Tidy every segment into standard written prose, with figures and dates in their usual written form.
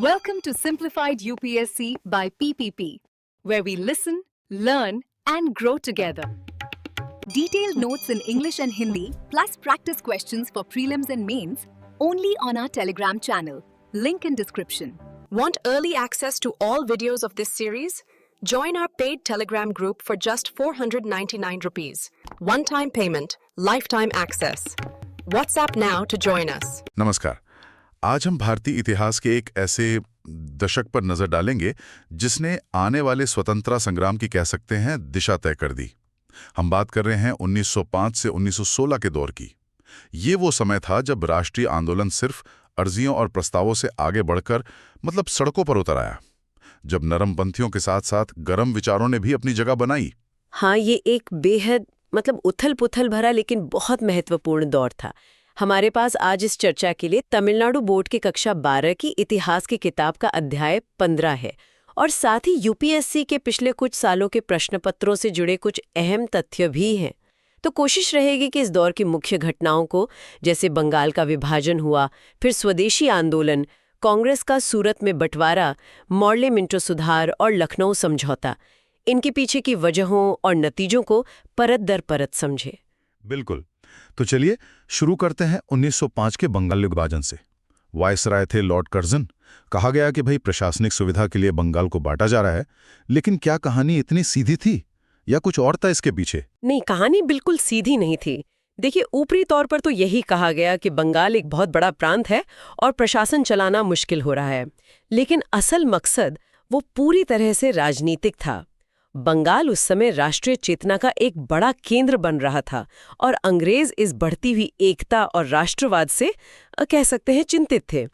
Welcome to Simplified UPSC by PPP, where we listen, learn, and grow together. Detailed notes in English and Hindi, plus practice questions for prelims and mains, only on our Telegram channel. Link in description. Want early access to all videos of this series? Join our paid Telegram group for just 499 rupees. One-time payment, lifetime access. WhatsApp now to join us. नमस्कार। आज हम भारतीय इतिहास के एक ऐसे दशक पर नजर डालेंगे जिसने आने वाले स्वतंत्रता संग्राम की कह सकते हैं दिशा तय कर दी। हम बात कर रहे हैं 1905 से 1916 के दौर की। ये वो समय था जब राष्ट्रीय आंदोलन सिर्फ अर्जियों और प्रस्तावों से आगे बढ़कर सड़कों पर उतर आया, जब नरमपंथियों के साथ साथ गर्म विचारों ने भी अपनी जगह बनाई। हाँ, ये एक बेहद उथल-पुथल भरा लेकिन बहुत महत्वपूर्ण दौर था। हमारे पास आज इस चर्चा के लिए तमिलनाडु बोर्ड की कक्षा 12 की इतिहास की किताब का अध्याय 15 है और साथ ही यूपीएससी के पिछले कुछ सालों के प्रश्न पत्रों से जुड़े कुछ अहम तथ्य भी हैं। तो कोशिश रहेगी कि इस दौर की मुख्य घटनाओं को, जैसे बंगाल का विभाजन हुआ, फिर स्वदेशी आंदोलन, कांग्रेस का सूरत में बंटवारा, मॉर्ले मिंटो सुधार और लखनऊ समझौता, इनके पीछे की वजहों और नतीजों को परत दर परत समझे। बिल्कुल। तो चलिए शुरू करते हैं 1905 के बंगाल विभाजन से। वायसराय थे लॉर्ड कर्जन। कहा गया कि भाई प्रशासनिक सुविधा के लिए बंगाल को बांटा जा रहा है, लेकिन क्या कहानी इतनी सीधी थी या कुछ और था इसके पीछे? नहीं, कहानी बिल्कुल सीधी नहीं थी। देखिए, ऊपरी तौर पर तो यही कहा गया कि बंगाल एक बहुत बड़ा प्रांत है और प्रशासन चलाना मुश्किल हो रहा है, लेकिन असल मकसद वो पूरी तरह से राजनीतिक था। बंगाल उस समय राष्ट्रीय चेतना का एक बड़ा केंद्र बन रहा था और अंग्रेज इस बढ़ती हुई एकता और राष्ट्रवाद से कह सकते हैं चिंतित थे।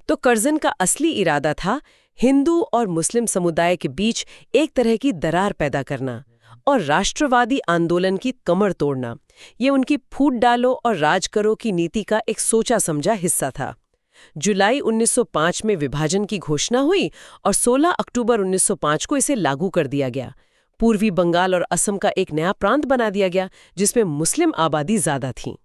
तो कर्जन का असली इरादा था हिंदू और मुस्लिम समुदाय के बीच एक तरह की दरार पैदा करना और राष्ट्रवादी आंदोलन की कमर तोड़ना। ये उनकी फूट डालो और राज करो की नीति का एक सोचा समझा हिस्सा था। जुलाई 1905 में विभाजन की घोषणा हुई और 16 अक्टूबर 1905 को इसे लागू कर दिया गया। पूर्वी बंगाल और असम का एक नया प्रांत बना दिया गया जिसमें मुस्लिम आबादी ज्यादा थी।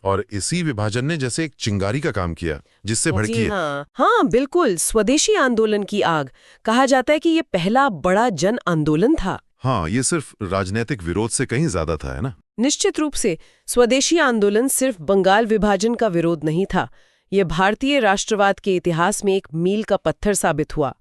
और इसी विभाजन ने जैसे एक चिंगारी का काम किया जिससे भड़की। हाँ, बिल्कुल। स्वदेशी आंदोलन की आग। कहा जाता है कि ये पहला बड़ा जन आंदोलन था। हाँ, ये सिर्फ राजनीतिक विरोध से कहीं ज्यादा था, है ना? निश्चित रूप से स्वदेशी आंदोलन सिर्फ बंगाल विभाजन का विरोध नहीं था। ये भारतीय राष्ट्रवाद के इतिहास में एक मील का पत्थर साबित हुआ।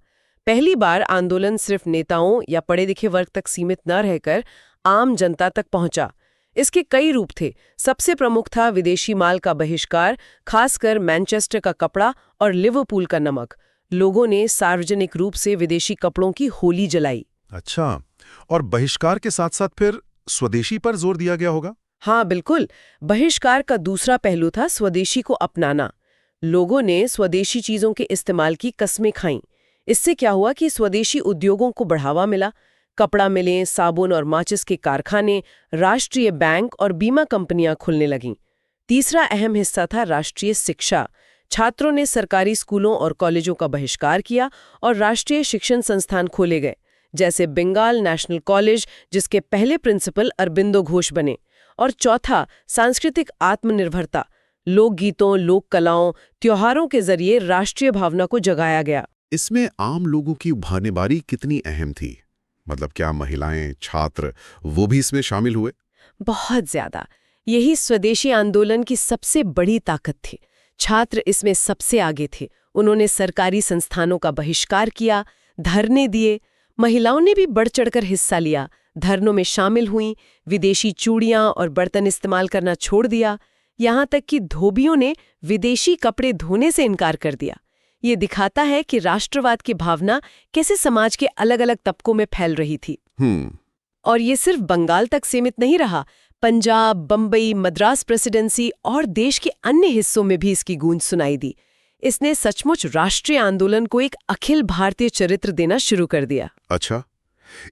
पहली बार आंदोलन सिर्फ नेताओं या पढ़े लिखे वर्ग तक सीमित न रहकर आम जनता तक पहुंचा। इसके कई रूप थे। सबसे प्रमुख था विदेशी माल का बहिष्कार, खासकर मैनचेस्टर का कपड़ा और लिवरपूल का नमक। लोगों ने सार्वजनिक रूप से विदेशी कपड़ों की होली जलाई। अच्छा, और बहिष्कार के साथ साथ फिर स्वदेशी पर जोर दिया गया होगा? हाँ, बिल्कुल। बहिष्कार का दूसरा पहलू था स्वदेशी को अपनाना। लोगों ने स्वदेशी चीजों के इस्तेमाल की कस्में खाईं। इससे क्या हुआ कि स्वदेशी उद्योगों को बढ़ावा मिला। कपड़ा मिलें, साबुन और माचिस के कारखाने, राष्ट्रीय बैंक और बीमा कंपनियां खुलने लगीं। तीसरा अहम हिस्सा था राष्ट्रीय शिक्षा। छात्रों ने सरकारी स्कूलों और कॉलेजों का बहिष्कार किया और राष्ट्रीय शिक्षण संस्थान खोले गए, जैसे बंगाल नेशनल कॉलेज, जिसके पहले प्रिंसिपल अरबिंदो घोष बने। और चौथा, सांस्कृतिक आत्मनिर्भरता। लोकगीतों, लोक कलाओं, त्योहारों के जरिए राष्ट्रीय भावना को जगाया गया। इसमें आम लोगों की भागीदारी कितनी अहम थी? क्या महिलाएं, छात्र वो भी इसमें शामिल हुए? बहुत ज्यादा। यही स्वदेशी आंदोलन की सबसे बड़ी ताकत थी। छात्र इसमें सबसे आगे थे। उन्होंने सरकारी संस्थानों का बहिष्कार किया, धरने दिए। महिलाओं ने भी बढ़ चढ़कर हिस्सा लिया, धरनों में शामिल हुईं, विदेशी चूड़ियां और बर्तन इस्तेमाल करना छोड़ दिया। यहाँ तक कि धोबियों ने विदेशी कपड़े धोने से इनकार कर दिया। ये दिखाता है कि राष्ट्रवाद की भावना कैसे समाज के अलग अलग तबकों में फैल रही थी। और ये सिर्फ बंगाल तक सीमित नहीं रहा। पंजाब, बंबई, मद्रास प्रेसिडेंसी और देश के अन्य हिस्सों में भी इसकी गूंज सुनाई दी। इसने सचमुच राष्ट्रीय आंदोलन को एक अखिल भारतीय चरित्र देना शुरू कर दिया। अच्छा,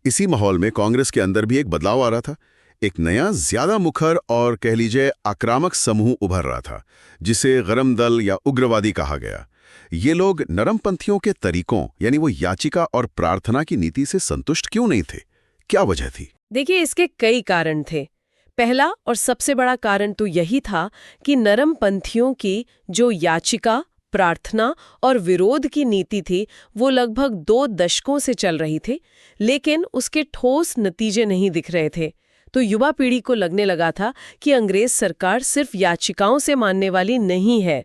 इसी माहौल में कांग्रेस के अंदर भी एक बदलाव आ रहा था। एक नया, ज्यादा मुखर और कह लीजिए आक्रामक समूह उभर रहा था, जिसे गरम दल या उग्रवादी कहा गया। ये लोग नरमपंथियों के तरीकों, यानी वो याचिका और प्रार्थना की नीति से संतुष्ट क्यों नहीं थे? क्या वजह थी? देखिए, इसके कई कारण थे। पहला और सबसे बड़ा कारण तो यही था कि नरमपंथियों की जो याचिका, प्रार्थना और विरोध की नीति थी वो लगभग 2 दशकों से चल रही थी, लेकिन उसके ठोस नतीजे नहीं दिख रहे थे। तो युवा पीढ़ी को लगने लगा था कि अंग्रेज सरकार सिर्फ याचिकाओं से मानने वाली नहीं है।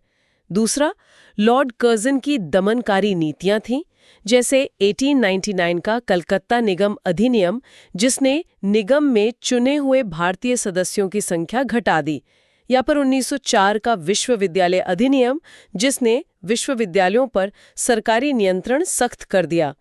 दूसरा, लॉर्ड कर्जन की दमनकारी नीतियां थीं, जैसे 1899 का कलकत्ता निगम अधिनियम, जिसने निगम में चुने हुए भारतीय सदस्यों की संख्या घटा दी, या पर 1904 का विश्वविद्यालय अधिनियम, जिसने विश्वविद्यालयों पर सरकारी नियंत्रण सख्त कर दिया।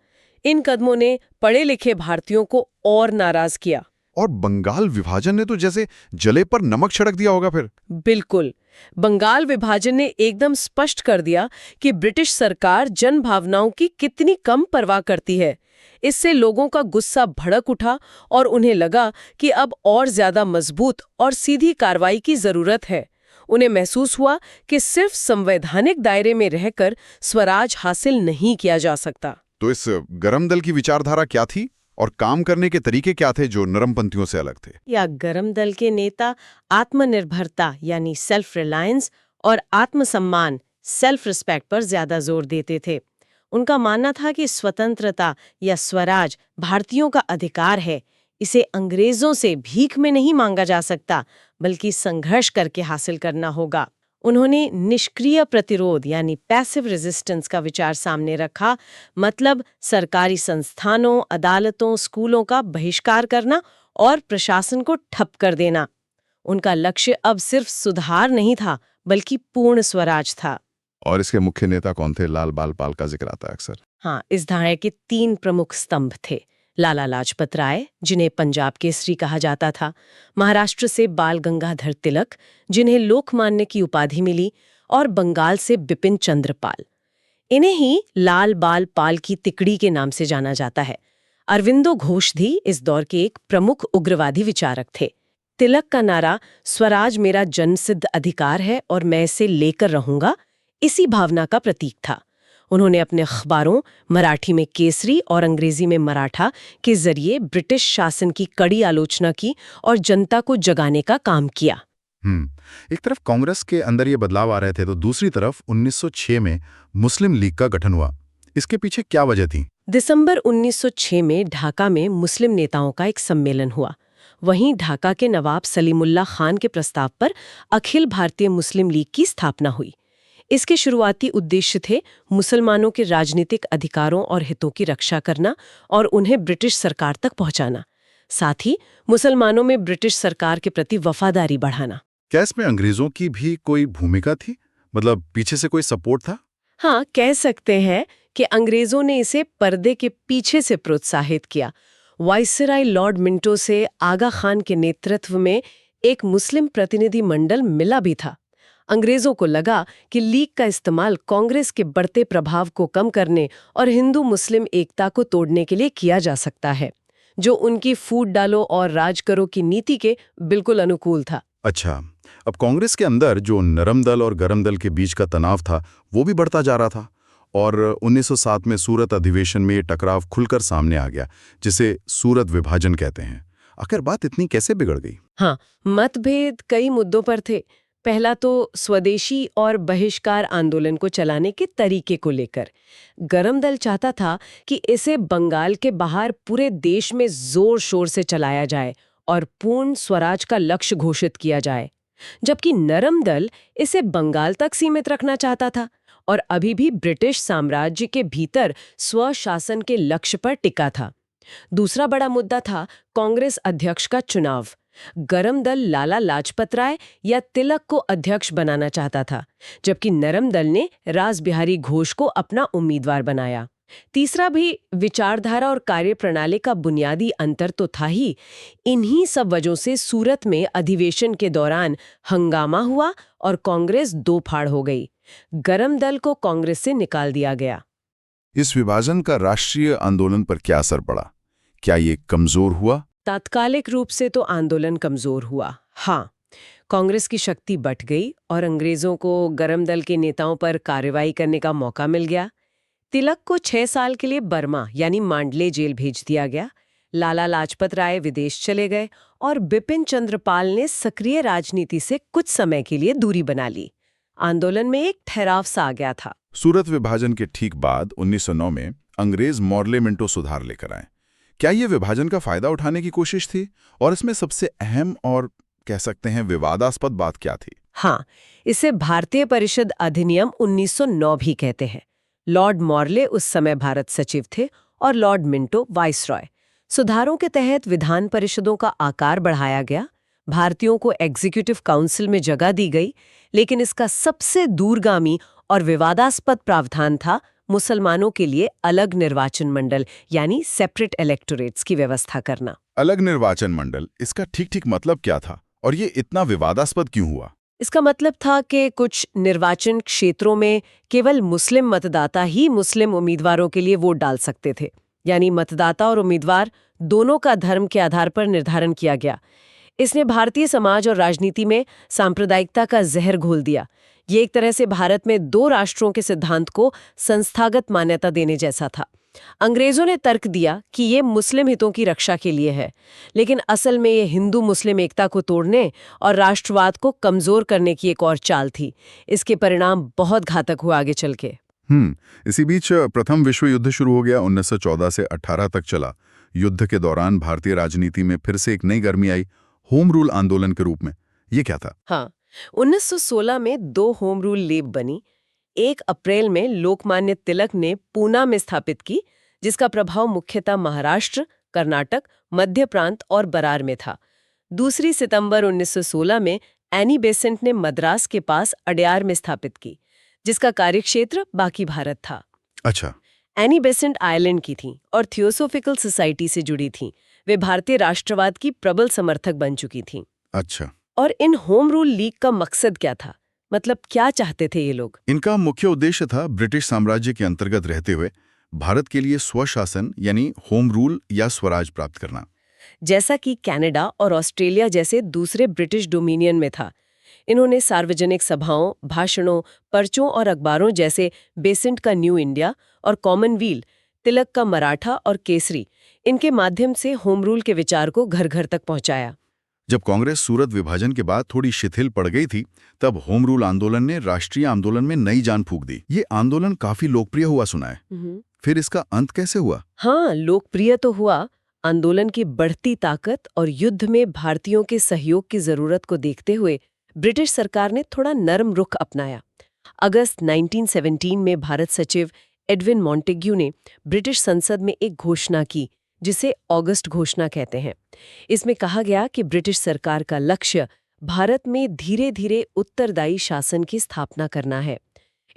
इन कदमों ने पढ़े लिखे भारतीयों को और नाराज किया। और बंगाल विभाजन ने तो जैसे जले पर नमक छिड़क दिया होगा फिर। बिल्कुल, बंगाल विभाजन ने एकदम स्पष्ट कर दिया कि ब्रिटिश सरकार जन भावनाओं की कितनी कम परवाह करती है। इससे लोगों का गुस्सा भड़क उठा और उन्हें लगा कि अब और ज्यादा मजबूत और सीधी कार्रवाई की जरूरत है। उन्हें महसूस हुआ कि सिर्फ संवैधानिक दायरे में रहकर स्वराज हासिल नहीं किया जा सकता। तो इस गरम दल की विचारधारा क्या थी और काम करने के तरीके क्या थे जो नरमपंथियों से अलग थे? या गरम दल के नेता आत्मनिर्भरता यानी सेल्फ रिलायंस और आत्मसम्मान सेल्फ रिस्पेक्ट पर ज्यादा जोर देते थे। उनका मानना था कि स्वतंत्रता या स्वराज भारतीयों का अधिकार है, इसे अंग्रेजों से भीख में नहीं मांगा जा सकता, बल्कि संघर्ष करके हासिल करना होगा। उन्होंने निष्क्रिय प्रतिरोध यानी पैसिव रेजिस्टेंस का विचार सामने रखा, मतलब सरकारी संस्थानों, अदालतों, स्कूलों का बहिष्कार करना और प्रशासन को ठप कर देना। उनका लक्ष्य अब सिर्फ सुधार नहीं था, बल्कि पूर्ण स्वराज था। और इसके मुख्य नेता कौन थे? लाल बाल पाल का जिक्र आता है अक्सर। हाँ, इस धारा के 3 प्रमुख स्तंभ थे। लाला लाजपत राय, जिन्हें पंजाब केसरी कहा जाता था, महाराष्ट्र से बाल गंगाधर तिलक, जिन्हें लोकमान्य की उपाधि मिली, और बंगाल से बिपिन चंद्र पाल। इन्हें ही लाल बाल पाल की तिकड़ी के नाम से जाना जाता है। अरविंदो घोष भी इस दौर के एक प्रमुख उग्रवादी विचारक थे। तिलक का नारा स्वराज मेरा जन्मसिद्ध अधिकार है और मैं इसे लेकर रहूंगा, इसी भावना का प्रतीक था। उन्होंने अपने अखबारों, मराठी में केसरी और अंग्रेजी में मराठा के जरिए ब्रिटिश शासन की कड़ी आलोचना की और जनता को जगाने का काम किया। एक तरफ कांग्रेस के अंदर ये बदलाव आ रहे थे, तो दूसरी तरफ 1906 में मुस्लिम लीग का गठन हुआ। इसके पीछे क्या वजह थी? दिसंबर 1906 में ढाका में मुस्लिम नेताओं का एक सम्मेलन हुआ। वहीं ढाका के नवाब सलीमुल्लाह खान के प्रस्ताव पर अखिल भारतीय मुस्लिम लीग की स्थापना हुई। इसके शुरुआती उद्देश्य थे मुसलमानों के राजनीतिक अधिकारों और हितों की रक्षा करना और उन्हें ब्रिटिश सरकार तक पहुंचाना, साथ ही मुसलमानों में ब्रिटिश सरकार के प्रति वफादारी बढ़ाना। क्या इसमें अंग्रेजों की भी कोई भूमिका थी? मतलब पीछे से कोई सपोर्ट था? हाँ, कह सकते हैं कि अंग्रेजों ने इसे पर्दे के पीछे से प्रोत्साहित किया। वाइसराय लॉर्ड मिंटो से आगा खान के नेतृत्व में एक मुस्लिम प्रतिनिधि मंडल मिला भी था। अंग्रेजों को लगा कि लीग का इस्तेमाल कांग्रेस के बढ़ते प्रभाव को कम करने और हिंदू मुस्लिम एकता को तोड़ने के लिए किया जा सकता है, जो उनकी फूट डालो और राज करो की नीति के बिल्कुल अनुकूल था। अच्छा, अब कांग्रेस के अंदर जो नरम दल और गरम दल के बीच का तनाव था, वो भी बढ़ता जा रहा था और 1907 में सूरत अधिवेशन में ये टकराव खुलकर सामने आ गया, जिसे सूरत विभाजन कहते हैं। आखिर बात इतनी कैसे बिगड़ गई? हाँ, मतभेद कई मुद्दों पर थे। पहला तो स्वदेशी और बहिष्कार आंदोलन को चलाने के तरीके को लेकर। गरम दल चाहता था कि इसे बंगाल के बाहर पूरे देश में जोर शोर से चलाया जाए और पूर्ण स्वराज का लक्ष्य घोषित किया जाए, जबकि नरम दल इसे बंगाल तक सीमित रखना चाहता था और अभी भी ब्रिटिश साम्राज्य के भीतर स्वशासन के लक्ष्य पर टिका था। दूसरा बड़ा मुद्दा था कांग्रेस अध्यक्ष का चुनाव। गरम दल लाला लाजपत राय या तिलक को अध्यक्ष बनाना चाहता था, जबकि नरम दल ने रासबिहारी घोष को अपना उम्मीदवार बनाया। तीसरा भी विचारधारा और कार्यप्रणाली का बुनियादी अंतर तो था ही। इन्हीं सब वजहों से सूरत में अधिवेशन के दौरान हंगामा हुआ और कांग्रेस दो फाड़ हो गई। गरम दल को कांग्रेस से निकाल दिया गया। इस विभाजन का राष्ट्रीय आंदोलन पर क्या असर पड़ा? क्या ये कमजोर हुआ? तात्कालिक रूप से तो आंदोलन कमजोर हुआ। हाँ, कांग्रेस की शक्ति बढ़ गई और अंग्रेजों को गरम दल के नेताओं पर कार्रवाई करने का मौका मिल गया। तिलक को 6 साल के लिए बर्मा यानी मांडले जेल भेज दिया गया। लाला लाजपत राय विदेश चले गए और बिपिन चंद्र पाल ने सक्रिय राजनीति से कुछ समय के लिए दूरी बना ली। आंदोलन में एक ठहराव सा आ गया था। सूरत विभाजन के ठीक बाद 1909 में अंग्रेज मॉर्ले मिंटो सुधार लेकर आए। क्या ये विभाजन का फायदा उठाने की कोशिश थी, और इसमें सबसे अहम और कह सकते हैं विवादास्पद बात क्या थी? हाँ, इसे भारतीय परिषद अधिनियम 1909 भी कहते हैं। लॉर्ड मॉर्ले उस समय भारत सचिव थे और लॉर्ड मिंटो वाइसरॉय। सुधारों के तहत विधान परिषदों का आकार बढ़ाया गया, भारतीयों को एग्जीक्यूटिव काउंसिल में जगह दी गई, लेकिन इसका सबसे दूरगामी और विवादास्पद प्रावधान था मुसलमानों के लिए अलग निर्वाचन मंडल यानी सेपरेट इलेक्टोरेट्स की व्यवस्था करना। अलग निर्वाचन मंडल, इसका ठीक मतलब क्या था और ये इतना विवादास्पद क्यों हुआ? इसका मतलब था कि कुछ निर्वाचन क्षेत्रों में केवल मुस्लिम मतदाता ही मुस्लिम उम्मीदवारों के लिए वोट डाल सकते थे, यानी मतदाता और उम्मीदवार दोनों का धर्म के आधार पर निर्धारण किया गया। इसने भारतीय समाज और राजनीति में सांप्रदायिकता का जहर घोल दिया। ये एक तरह से भारत में दो राष्ट्रों के सिद्धांत को संस्थागत मान्यता देने जैसा था। अंग्रेजों ने तर्क दिया कि ये मुस्लिम हितों की रक्षा के लिए है, लेकिन असल में ये हिंदू मुस्लिम एकता को तोड़ने और राष्ट्रवाद को कमजोर करने की एक और चाल थी। इसके परिणाम बहुत घातक हुआ आगे चल के। इसी बीच प्रथम विश्व युद्ध शुरू हो गया। 1914 से 18 तक चला। युद्ध के दौरान भारतीय राजनीति में फिर से एक नई गर्मी आई, होम रूल आंदोलन के रूप में। ये क्या था? हाँ, 1916 में 2 होम रूल लीग बनी। 1 अप्रैल में लोकमान्य तिलक ने पूना में स्थापित की, जिसका प्रभाव मुख्यतः महाराष्ट्र, कर्नाटक, मध्य प्रांत और बरार में था। 2 सितंबर 1916 में एनी बेसेंट ने मद्रास के पास अडयार में स्थापित की, जिसका कार्यक्षेत्र बाकी भारत था। अच्छा। एनी बेसेंट आयरलैंड की थीं और थियोसोफिकल सोसाइटी से जुड़ी थीं। वे भारतीय राष्ट्रवाद की प्रबल समर्थक बन चुकी थीं। अच्छा। और इन होम रूल लीग का मकसद क्या था? मतलब क्या चाहते थे ये लोग? इनका मुख्य उद्देश्य था ब्रिटिश साम्राज्य के अंतर्गत रहते हुए भारत के लिए स्वशासन यानी होम रूल या स्वराज प्राप्त करना, जैसा कि कनाडा और ऑस्ट्रेलिया जैसे दूसरे ब्रिटिश डोमिनियन में था। इन्होंने सार्वजनिक सभाओं, भाषणों, पर्चों और अखबारों जैसे बेसेंट का न्यू इंडिया और कॉमनवेल्थ, तिलक का मराठा और केसरी, इनके माध्यम से होम रूल के विचार को घर घर तक पहुंचाया। जब कांग्रेस सूरत विभाजन के बाद थोड़ी शिथिल पड़ गई थी, तब होम रूल आंदोलन ने राष्ट्रीय आंदोलन में नई जान फूंक दी। ये आंदोलन काफी लोकप्रिय हुआ सुना है। फिर इसका अंत कैसे हुआ? हाँ, लोकप्रिय तो हुआ। आंदोलन की बढ़ती ताकत और युद्ध में भारतीयों के सहयोग की जरूरत को देखते हुए ब्रिटिश सरकार ने थोड़ा नरम रुख अपनाया। अगस्त 1917 में भारत सचिव एडविन मॉन्टेग्यू ने ब्रिटिश संसद में एक घोषणा की, जिसे ऑगस्ट घोषणा कहते हैं। इसमें कहा गया कि ब्रिटिश सरकार का लक्ष्य भारत में धीरे धीरे उत्तरदायी शासन की स्थापना करना है।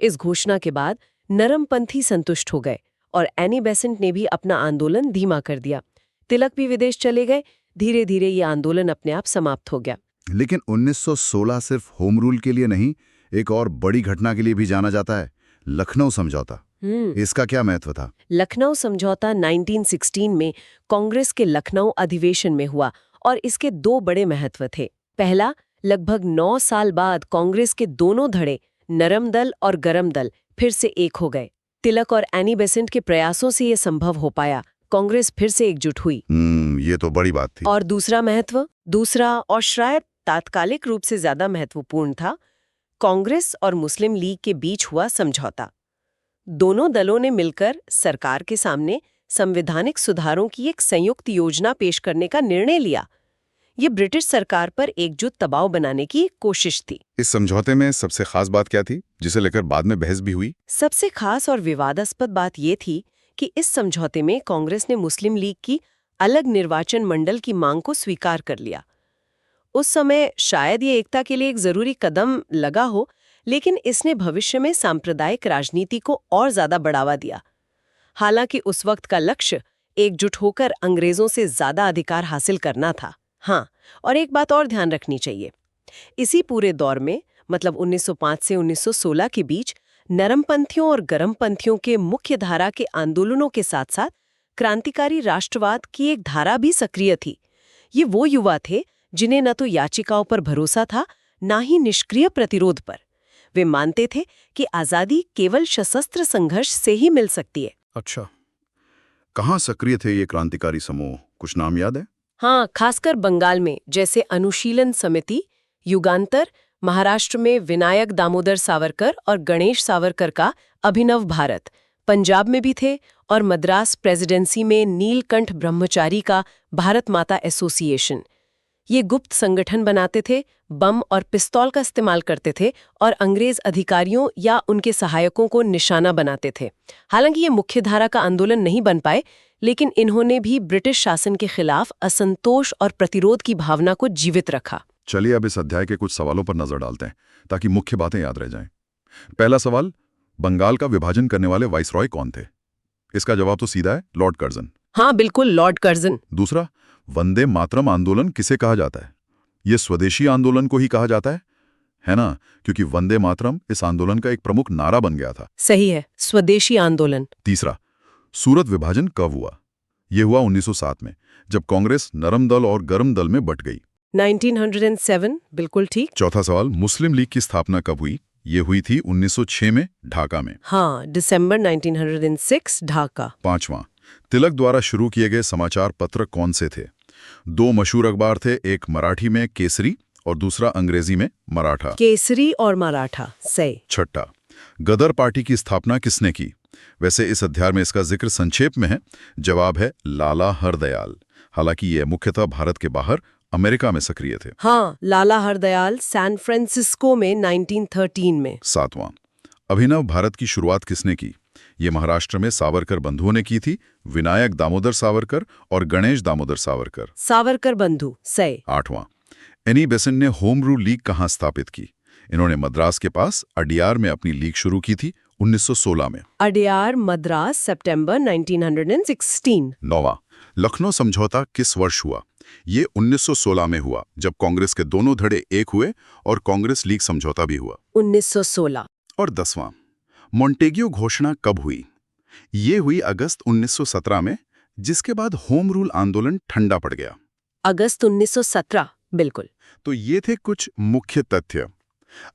इस घोषणा के बाद नरमपंथी संतुष्ट हो गए और एनी बेसेंट ने भी अपना आंदोलन धीमा कर दिया। तिलक भी विदेश चले गए। धीरे धीरे ये आंदोलन अपने आप समाप्त हो गया। लेकिन 1916 सिर्फ होम रूल के लिए नहीं, एक और बड़ी घटना के लिए भी जाना जाता है, लखनऊ समझौता। इसका क्या महत्व था? लखनऊ समझौता 1916 में कांग्रेस के लखनऊ अधिवेशन में हुआ और इसके 2 बड़े महत्व थे। पहला, लगभग 9 साल बाद कांग्रेस के दोनों धड़े, नरम दल और गरम दल, फिर से एक हो गए। तिलक और एनी बेसेंट के प्रयासों से ये संभव हो पाया। कांग्रेस फिर से एकजुट हुई। ये तो बड़ी बात थी। और दूसरा और शायद तात्कालिक रूप से ज्यादा महत्वपूर्ण था, कांग्रेस और मुस्लिम लीग के बीच हुआ समझौता। दोनों दलों ने मिलकर सरकार के सामने संवैधानिक सुधारों की एक संयुक्त योजना पेश करने का निर्णय लिया। ये ब्रिटिश सरकार पर एकजुट दबाव बनाने की एक कोशिश थी। इस समझौते में सबसे खास बात क्या थी, जिसे लेकर बाद में बहस भी हुई? सबसे खास और विवादास्पद बात ये थी कि इस समझौते में कांग्रेस ने मुस्लिम लीग की अलग निर्वाचन मंडल की मांग को स्वीकार कर लिया। उस समय शायद ये एकता के लिए एक जरूरी कदम लगा हो, लेकिन इसने भविष्य में सांप्रदायिक राजनीति को और ज्यादा बढ़ावा दिया। हालांकि उस वक्त का लक्ष्य एकजुट होकर अंग्रेजों से ज्यादा अधिकार हासिल करना था। हाँ, और एक बात और ध्यान रखनी चाहिए, इसी पूरे दौर में, मतलब 1905 से 1916 के बीच, नरमपंथियों और गरमपंथियों के मुख्य धारा के आंदोलनों के साथ साथ क्रांतिकारी राष्ट्रवाद की एक धारा भी सक्रिय थी। ये वो युवा थे जिन्हें न तो याचिकाओं पर भरोसा था, ना ही निष्क्रिय प्रतिरोध पर। वे मानते थे कि आजादी केवल सशस्त्र संघर्ष से ही मिल सकती है। अच्छा, कहाँ सक्रिय थे ये क्रांतिकारी समूह? कुछ नाम याद है? हाँ, खासकर बंगाल में, जैसे अनुशीलन समिति, युगांतर, महाराष्ट्र में विनायक दामोदर सावरकर और गणेश सावरकर का अभिनव भारत, पंजाब में भी थे, और मद्रास प्रेसिडेंसी में नीलकंठ ब्रह्मचारी का भारत माता एसोसिएशन। ये गुप्त संगठन बनाते थे, बम और पिस्तौल का इस्तेमाल करते थे और अंग्रेज अधिकारियों या उनके सहायकों को निशाना बनाते थे। हालांकि ये मुख्यधारा का आंदोलन नहीं बन पाए, लेकिन इन्होंने भी ब्रिटिश शासन के खिलाफ असंतोष और प्रतिरोध की भावना को जीवित रखा। चलिए अब इस अध्याय के कुछ सवालों पर नजर डालते हैं ताकि मुख्य बातें याद रह जाएं। पहला सवाल, बंगाल का विभाजन करने वाले वाइसरॉय कौन थे? इसका जवाब तो सीधा है, लॉर्ड कर्जन। हाँ बिल्कुल, लॉर्ड कर्जन। दूसरा, वंदे मातरम आंदोलन किसे कहा जाता है? ये स्वदेशी आंदोलन को ही कहा जाता है ना? क्योंकि वंदे मातरम इस आंदोलन का एक प्रमुख नारा बन गया था। सही है, स्वदेशी आंदोलन। तीसरा, सूरत विभाजन कब हुआ? यह हुआ 1907 में, जब कांग्रेस नरम दल और गर्म दल में बट गई। 1907, बिल्कुल ठीक। चौथा सवाल, मुस्लिम लीग की स्थापना कब हुई? ये हुई थी 1906 में ढाका में। हाँ, दिसंबर 1906, ढाका। पांचवां, तिलक द्वारा शुरू किए गए समाचार पत्र कौन से थे? दो मशहूर अखबार थे, एक मराठी में केसरी और दूसरा अंग्रेजी में मराठा। केसरी और मराठा, सही। छठा, गदर पार्टी की स्थापना किसने की? वैसे इस अध्याय में इसका जिक्र संक्षेप में है। जवाब है लाला हरदयाल। हालांकि ये मुख्यतः भारत के बाहर अमेरिका में सक्रिय थे। हाँ, लाला हरदयाल सैन फ्रांसिस्को में 1913 में। सातवां, अभिनव भारत की शुरुआत किसने की? ये महाराष्ट्र में सावरकर बंधुओं ने की थी, विनायक दामोदर सावरकर और गणेश दामोदर सावरकर। सावरकर बंधु, सही। आठवां, एनी बेसेंट ने होम रूल लीग कहाँ स्थापित की? इन्होंने मद्रास के पास अडियार में अपनी लीग शुरू की थी 1916 में। अडियार, मद्रास, सितंबर 1916। नौवां, लखनऊ समझौता किस वर्ष हुआ? ये 1916 में हुआ, जब कांग्रेस के दोनों धड़े एक हुए और कांग्रेस लीग समझौता भी हुआ। 1916। और 10वां, मॉन्टेग्यू घोषणा कब हुई? ये हुई अगस्त 1917 में, जिसके बाद होम रूल आंदोलन ठंडा पड़ गया। अगस्त 1917, बिल्कुल। तो ये थे कुछ मुख्य तथ्य।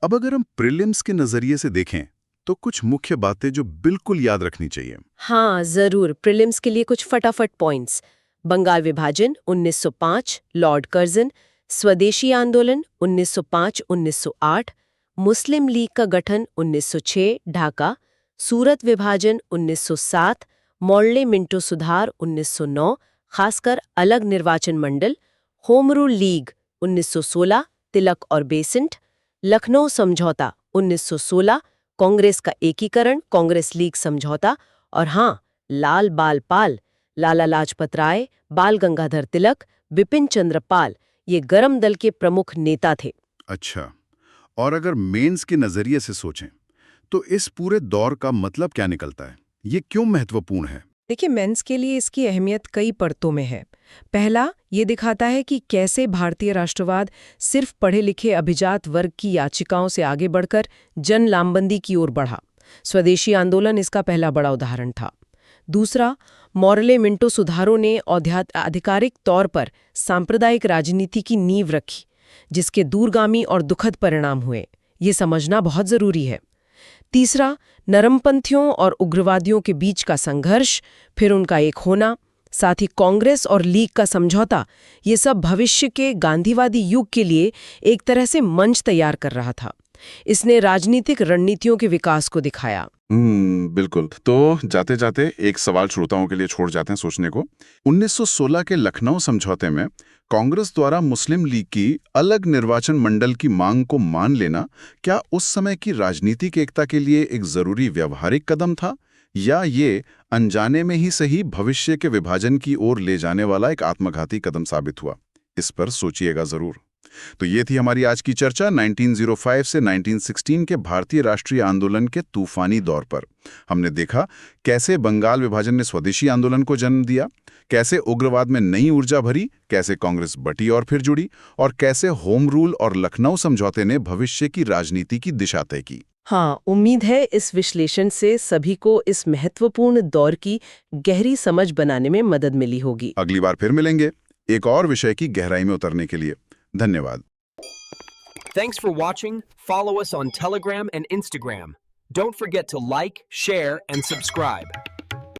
अब अगर हम प्रीलिम्स के नजरिए से देखें तो कुछ मुख्य बातें जो बिल्कुल याद रखनी चाहिए। हाँ जरूर, प्रीलिम्स के लिए कुछ फटाफट पॉइंट्स। बंगाल विभाजन 1905, लॉर्ड कर्जन। स्वदेशी आंदोलन 1905-1908। मुस्लिम लीग का गठन 1906, ढाका। सूरत विभाजन 1907। मोर्ले मिंटो सुधार 1909, खासकर अलग निर्वाचन मंडल। होम रूल लीग 1916, तिलक और बेसेंट। लखनऊ समझौता 1916, कांग्रेस का एकीकरण, कांग्रेस लीग समझौता। और हाँ, लाल बाल पाल, लाला लाजपत राय, बाल गंगाधर तिलक, बिपिन चंद्र पाल, ये गरम दल के प्रमुख नेता थे। अच्छा, और अगर मेंस के नजरिए से सोचें तो इस पूरे दौर का मतलब क्या निकलता है? ये क्यों महत्वपूर्ण है? देखिए, मेंस के लिए इसकी अहमियत कई परतों में है। पहला, ये दिखाता है कि कैसे भारतीय राष्ट्रवाद सिर्फ पढ़े लिखे अभिजात वर्ग की याचिकाओं से आगे बढ़कर जन लामबंदी की ओर बढ़ा। स्वदेशी आंदोलन इसका पहला बड़ा उदाहरण था। दूसरा, मोर्ले मिंटो सुधारों ने आधिकारिक तौर पर सांप्रदायिक राजनीति की नींव रखी, जिसके दूरगामी और दुखद परिणाम हुए। ये समझना बहुत जरूरी है। तीसरा, नरमपंथियों और उग्रवादियों के बीच का संघर्ष, फिर उनका एक होना, साथ ही कांग्रेस और लीग का समझौता, ये सब भविष्य के गांधीवादी युग के लिए एक तरह से मंच तैयार कर रहा था। इसने राजनीतिक रणनीतियों के विकास को दिखाया। बिल्कुल। तो जाते जाते एक सवाल श्रोताओं के लिए छोड़ जाते हैं सोचने को। 1916 के लखनऊ समझौते में कांग्रेस द्वारा मुस्लिम लीग की अलग निर्वाचन मंडल की मांग को मान लेना क्या उस समय की राजनीतिक एकता के लिए एक जरूरी व्यवहारिक कदम था, या ये अनजाने में ही सही भविष्य के विभाजन की ओर ले जाने वाला एक आत्मघाती कदम साबित हुआ? इस पर सोचिएगा जरूर। तो ये थी हमारी आज की चर्चा 1905 से 1916 के भारतीय राष्ट्रीय आंदोलन के तूफानी दौर पर। हमने देखा कैसे बंगाल विभाजन ने स्वदेशी आंदोलन को जन्म दिया, कैसे उग्रवाद में नई ऊर्जा भरी, कैसे कांग्रेस बटी और फिर जुड़ी, और कैसे होम रूल और लखनऊ समझौते ने भविष्य की राजनीति की दिशा तय की। हाँ, उम्मीद है इस विश्लेषण से सभी को इस महत्वपूर्ण दौर की गहरी समझ बनाने में मदद मिली होगी। अगली बार फिर मिलेंगे एक और विषय की गहराई में उतरने के लिए। धन्यवाद। Thanks for watching. Follow us on Telegram and Instagram. Don't forget to like, share, and subscribe.